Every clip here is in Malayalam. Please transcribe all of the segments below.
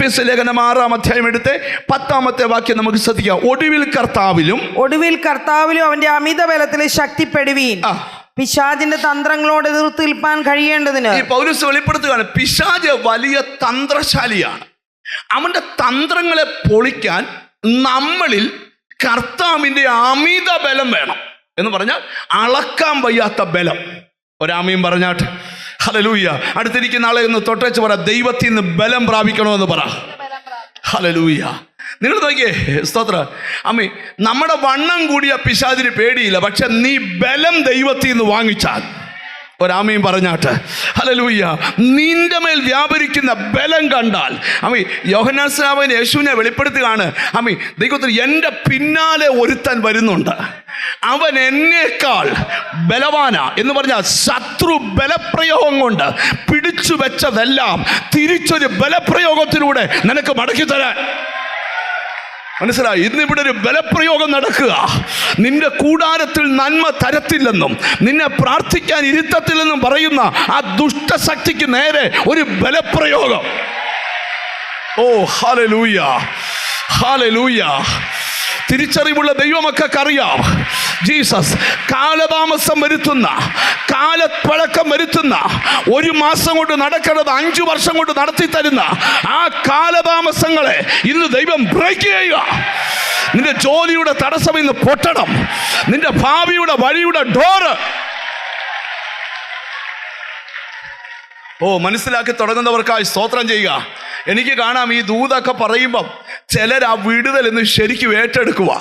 എഫെസ്യ ലേഖനം 6-ാം അധ്യായം എടുത്ത് 10-ാമത്തെ വാക്യം നമുക്ക് ശ്രദ്ധിക്കാം. ഒടുവിൽ കർത്താവിലും അവന്റെ അമിത ബലത്തിൽ ശക്തിപ്പെടുവീൻ. പിശാചിന്റെ തന്ത്രങ്ങളോട് എതിർത്ത് നിൽപ്പാൻ കഴിയേണ്ടതിന്. ഈ പൗലോസ് വെളിപ്പെടുത്തുകയാണ്, പിശാച് വലിയ തന്ത്രശാലിയാണ്. അവന്റെ തന്ത്രങ്ങളെ പൊളിക്കാൻ നമ്മളിൽ കർത്താവിന്റെ അമിത ബലം വേണം. എന്ന് പറഞ്ഞാൽ അളക്കാൻ വയ്യാത്ത ബലം. ഒരാമയും പറഞ്ഞാട്ടെ. ഹല്ലേലൂയ. അടുത്തിരിക്കുന്ന ആളെ ഒന്ന് തൊട്ടേച്ച് പറ, ദൈവത്തിൽ നിന്ന് ബലം പ്രാപിക്കണമെന്ന് പറ. ഹല്ലേലൂയ. നിങ്ങൾ നോക്കിയേ, സ്തോത്ര അമ്മേ, നമ്മുടെ വണ്ണം കൂടിയ പിശാചിന് പേടിയില്ല. പക്ഷെ നീ ബലം ദൈവത്തിൽ നിന്ന് വാങ്ങിച്ചാൽ, ഒരാമയും പറഞ്ഞാട്ട് ഹല്ലേലൂയ, നിന്റെ മേൽ വ്യാപരിക്കുന്ന ബലം കണ്ടാൽ, അമ്മേ, യോഹന്നാൻ സ്നാപകൻ യേശുവിനെ വെളിപ്പെടുത്തുകയാണ്. അമ്മേ, ദൈവത്തിൽ എൻ്റെ പിന്നാലെ ഒരുത്തൻ വരുന്നുണ്ട്, അവൻ എന്നേക്കാൾ ബലവാനാ എന്ന് പറഞ്ഞാൽ ശത്രു ബലപ്രയോഗം കൊണ്ട് പിടിച്ചു വെച്ചതെല്ലാം തിരിച്ചൊരു ബലപ്രയോഗത്തിലൂടെ നിനക്ക് മടക്കി തരാൻ. മനസ്സിലായി? ഇന്നിവിടെ ഒരു ബലപ്രയോഗം നടക്കുക. നിന്റെ കൂടാരത്തിൽ നന്മ തരത്തില്ലെന്നും നിന്നെ പ്രാർത്ഥിക്കാൻ ഇരുത്തത്തില്ലെന്നും പറയുന്ന ആ ദുഷ്ടശക്തിക്ക് നേരെ ഒരു ബലപ്രയോഗം. ഓ ഹല്ലേലൂയ, ഹല്ലേലൂയ. തിരിച്ചറിവുള്ള ദൈവമക്കൾക്കറിയാം, ജീസസ് കാലതാമസം വരുത്തുന്ന, കാലപ്പഴക്കം വരുത്തുന്ന, 1 മാസം കൊണ്ട് നടക്കേണ്ടത് 5 വർഷം കൊണ്ട് നടത്തി തരുന്ന ആ കാലതാമസങ്ങളെ ഇന്ന് ദൈവം ബ്രേക്ക് ചെയ്യുക. നിന്റെ ജോലിയുടെ തടസ്സം ഇന്ന് പൊട്ടണം. നിന്റെ ഭാവിയുടെ വഴിയുടെ ഡോറ് മനസ്സിലാക്കി തുടങ്ങുന്നവർക്കായി സ്തോത്രം ചെയ്യുക. എനിക്ക് കാണാം, ഈ ദൂതൊക്കെ പറയുമ്പം ചിലർ ആ വിടുതൽ എന്ന് ശരിക്കും ഏറ്റെടുക്കുക.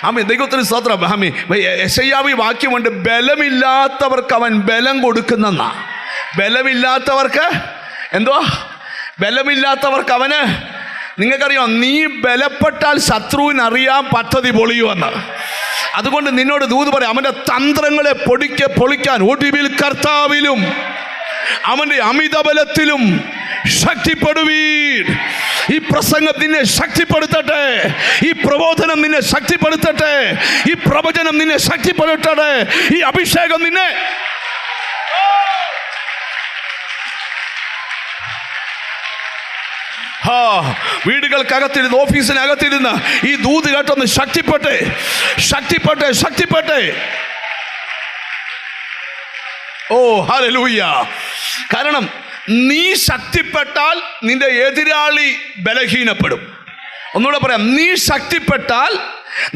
ആമേ, ദൈവത്തിന് സ്തോത്രം. ആമേ, യെശയ്യാവ് വാക്യമുണ്ട്, ബലമില്ലാത്തവർക്ക് അവൻ ബലം കൊടുക്കുന്നെന്നാ. ബലമില്ലാത്തവർക്ക് എന്തുവാ? ബലമില്ലാത്തവർക്ക് അവന്, നിങ്ങൾക്കറിയാം, നീ ബലപ്പെട്ടാൽ ശത്രുവിനറിയാൻ പദ്ധതി പൊളിയുമെന്ന്. അതുകൊണ്ട് നിന്നോട് ദൂത് പറയാം, അവൻ്റെ തന്ത്രങ്ങളെ പൊളിക്കാൻ ഒടുവിൽ കർത്താവിലും അവൻ്റെ അമിതബലത്തിലും ശക്തിപ്പെടുവീൻ. ഈ പ്രസംഗം നിന്നെ ശക്തിപ്പെടുത്തട്ടെ, ഈ പ്രബോധനം നിന്നെ ശക്തിപ്പെടുത്തട്ടെ, ഈ പ്രവചനം നിന്നെ ശക്തിപ്പെടുത്തട്ടെ, ഈ അഭിഷേകം നിന്നെ. വീടുകൾക്കകത്തിരുന്ന്, ഓഫീസിനകത്തിരുന്ന് ഈ ദൂത് കേട്ടൊന്ന് ശക്തിപ്പെട്ടെ, ശക്തിപ്പെട്ടെ, ശക്തിപ്പെട്ടെ. ഓ ഹല്ലേലൂയ. കാരണം നീ ശക്തിപ്പെട്ടാൽ നിന്റെ എതിരാളി ബലഹീനപ്പെടും. ഒന്നുകൂടെ പറയാം, നീ ശക്തിപ്പെട്ടാൽ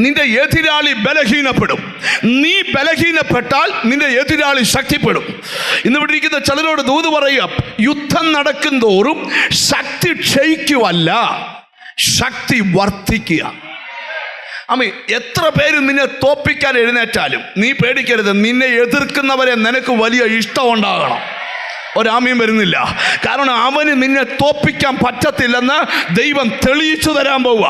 നിന്റെ എതിരാളി ബലഹീനപ്പെടും. നീ ബലഹീനപ്പെട്ടാൽ നിന്റെ എതിരാളി ശക്തിപ്പെടും. ഇന്നിവിടെ ഇരിക്കുന്ന ചിലരോട് ദൂത് പറയുക, യുദ്ധം നടക്കും തോറും ശക്തി ക്ഷയിക്കുവല്ല, ശക്തി വർദ്ധിക്കുക. അമ്മേ, എത്ര പേര് നിന്നെ തോപ്പിക്കാൻ എഴുന്നേറ്റാലും നീ പേടിക്കരുത്. നിന്നെ എതിർക്കുന്നവരെ നിനക്ക് വലിയ ഇഷ്ടമുണ്ടാകണം. ഒരാമയും വരുന്നില്ല. കാരണം അവന് നിന്നെ തോപ്പിക്കാൻ പറ്റത്തില്ലെന്ന് ദൈവം തെളിയിച്ചു തരാൻ പോവുക.